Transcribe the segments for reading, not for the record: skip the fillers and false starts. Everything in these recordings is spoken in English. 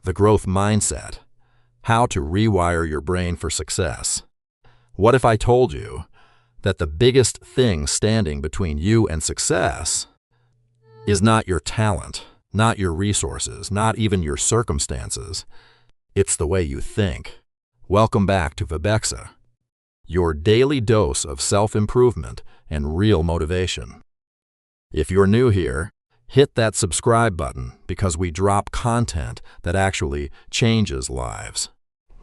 The growth mindset. How to rewire your brain for success. What if I told you that the biggest thing standing between you and success is not your talent, not your resources, not even your circumstances? It's the way you think. Welcome back to Vibexa, your daily dose of self-improvement and real motivation. If you're new here, hit that subscribe button because we drop content that actually changes lives.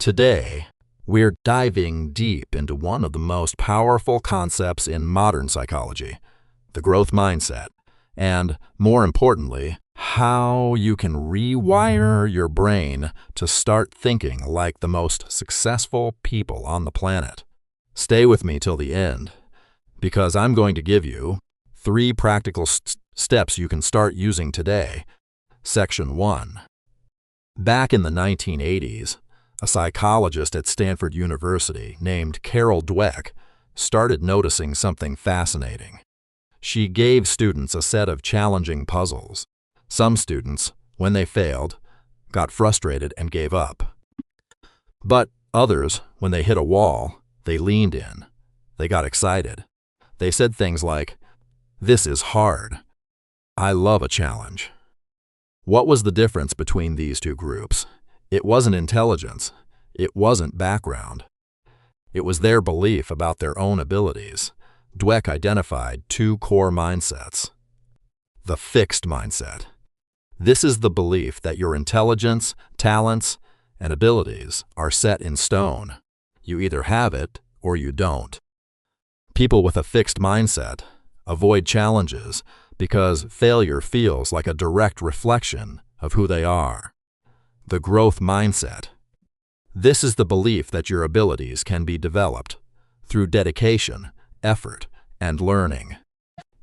Today, we're diving deep into one of the most powerful concepts in modern psychology, the growth mindset, and, more importantly, how you can rewire your brain to start thinking like the most successful people on the planet. Stay with me till the end, because I'm going to give you 3 practical steps you can start using today. Section 1. Back in the 1980s, a psychologist at Stanford University named Carol Dweck started noticing something fascinating. She gave students a set of challenging puzzles. Some students, when they failed, got frustrated and gave up. But others, when they hit a wall, they leaned in. They got excited. They said things like, "This is hard. I love a challenge." What was the difference between these two groups? It wasn't intelligence. It wasn't background. It was their belief about their own abilities. Dweck identified 2 core mindsets. The fixed mindset. This is the belief that your intelligence, talents, and abilities are set in stone. You either have it or you don't. People with a fixed mindset avoid challenges because failure feels like a direct reflection of who they are. The growth mindset. This is the belief that your abilities can be developed through dedication, effort, and learning.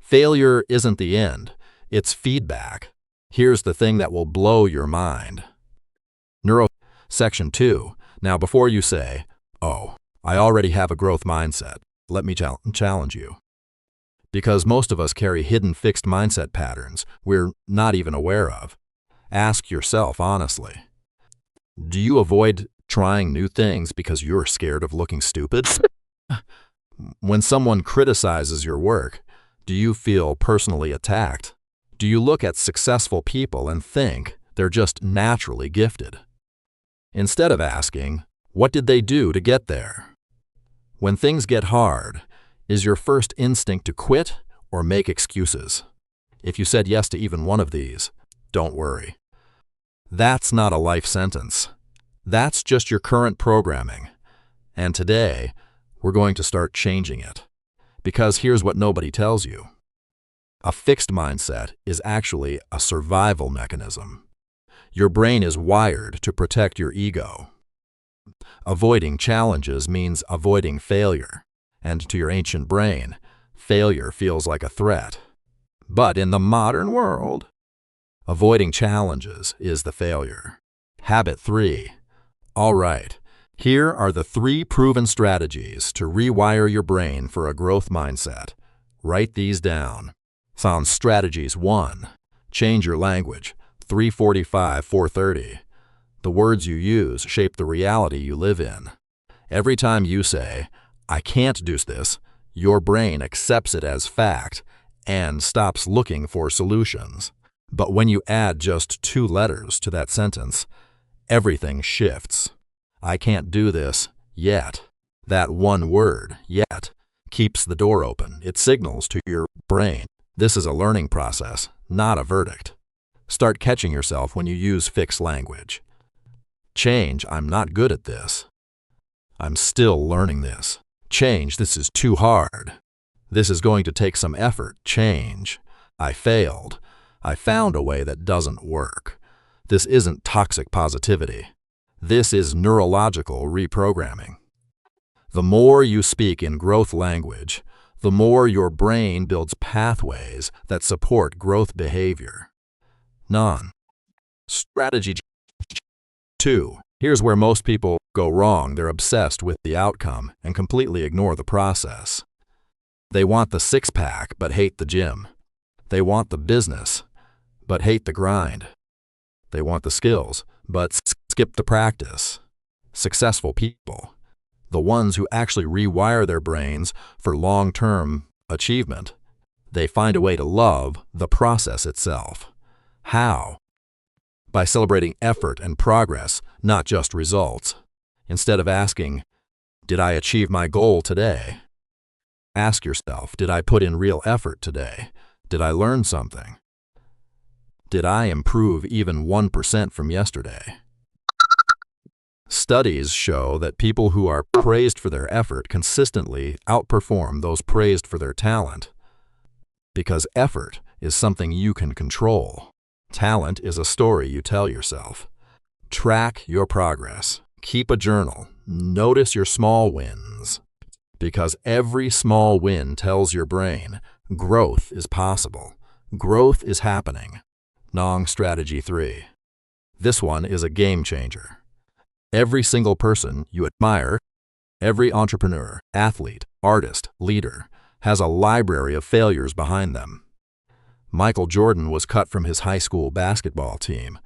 Failure isn't the end, it's feedback. Here's the thing that will blow your mind. Section 2. Now before you say, "Oh, I already have a growth mindset," let me challenge you. Because most of us carry hidden fixed mindset patterns we're not even aware of. Ask yourself honestly, do you avoid trying new things because you're scared of looking stupid? When someone criticizes your work, do you feel personally attacked? Do you look at successful people and think they're just naturally gifted? Instead of asking, what did they do to get there? When things get hard, is your first instinct to quit or make excuses? If you said yes to even one of these, don't worry. That's not a life sentence. That's just your current programming. And today, we're going to start changing it. Because here's what nobody tells you. A fixed mindset is actually a survival mechanism. Your brain is wired to protect your ego. Avoiding challenges means avoiding failure. And to your ancient brain, failure feels like a threat. But in the modern world, avoiding challenges is the failure. Habit 3. All right, here are the 3 proven strategies to rewire your brain for a growth mindset. Write these down. Found strategies 1. Change your language. 345-430. The words you use shape the reality you live in. Every time you say, "I can't do this," your brain accepts it as fact and stops looking for solutions. But when you add just 2 letters to that sentence, everything shifts. "I can't do this yet." That one word, yet, keeps the door open. It signals to your brain, this is a learning process, not a verdict. Start catching yourself when you use fixed language. Change, "I'm not good at this." "I'm still learning this." Change, "This is too hard." "This is going to take some effort." Change, "I failed." "I found a way that doesn't work." This isn't toxic positivity. This is neurological reprogramming. The more you speak in growth language, the more your brain builds pathways that support growth behavior. Strategy 2. Here's where most people go wrong. They're obsessed with the outcome and completely ignore the process. They want the 6-pack but hate the gym. They want the business but hate the grind. They want the skills but skip the practice. Successful people, the ones who actually rewire their brains for long-term achievement, they find a way to love the process itself. How? By celebrating effort and progress, not just results. Instead of asking, "Did I achieve my goal today?" Ask yourself, "Did I put in real effort today? Did I learn something? Did I improve even 1% from yesterday?" Studies show that people who are praised for their effort consistently outperform those praised for their talent. Because effort is something you can control. Talent is a story you tell yourself. Track your progress. Keep a journal. Notice your small wins. Because every small win tells your brain growth is possible. Growth is happening. Nong Strategy 3. This one is a game changer. Every single person you admire, every entrepreneur, athlete, artist, leader, has a library of failures behind them. Michael Jordan was cut from his high school basketball team.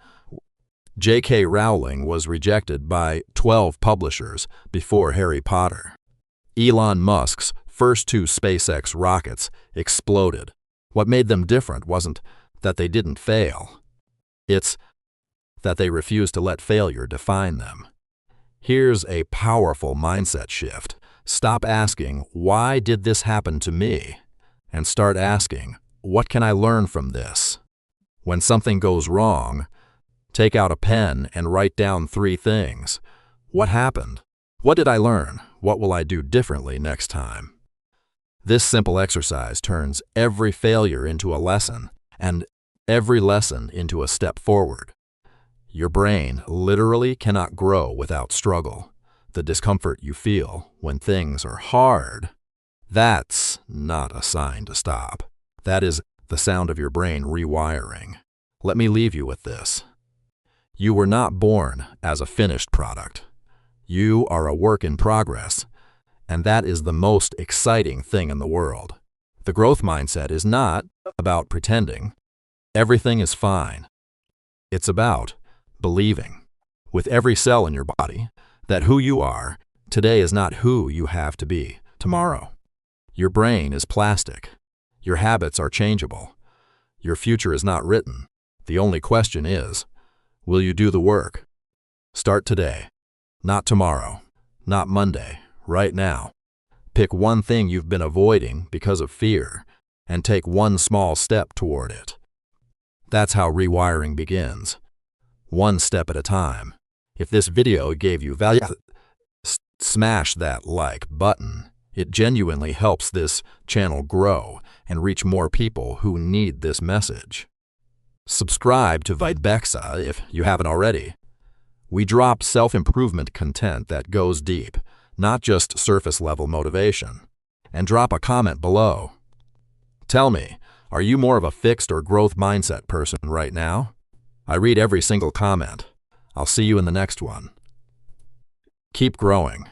J.K. Rowling was rejected by 12 publishers before Harry Potter. Elon Musk's first 2 SpaceX rockets exploded. What made them different wasn't that they didn't fail. It's that they refused to let failure define them. Here's a powerful mindset shift. Stop asking, "Why did this happen to me?" and start asking, "What can I learn from this?" When something goes wrong, take out a pen and write down 3 things. What happened? What did I learn? What will I do differently next time? This simple exercise turns every failure into a lesson and every lesson into a step forward. Your brain literally cannot grow without struggle. The discomfort you feel when things are hard, that's not a sign to stop. That is the sound of your brain rewiring. Let me leave you with this. You were not born as a finished product. You are a work in progress, and that is the most exciting thing in the world. The growth mindset is not about pretending everything is fine. It's about believing with every cell in your body that who you are today is not who you have to be tomorrow. Your brain is plastic. Your habits are changeable. Your future is not written. The only question is, will you do the work? Start today, not tomorrow, not Monday, right now. Pick one thing you've been avoiding because of fear and take one small step toward it. That's how rewiring begins. One step at a time. If this video gave you value, smash that like button. It genuinely helps this channel grow and reach more people who need this message. Subscribe to Vibexa if you haven't already. We drop self-improvement content that goes deep, not just surface-level motivation. And drop a comment below. Tell me, are you more of a fixed or growth mindset person right now? I read every single comment. I'll see you in the next one. Keep growing.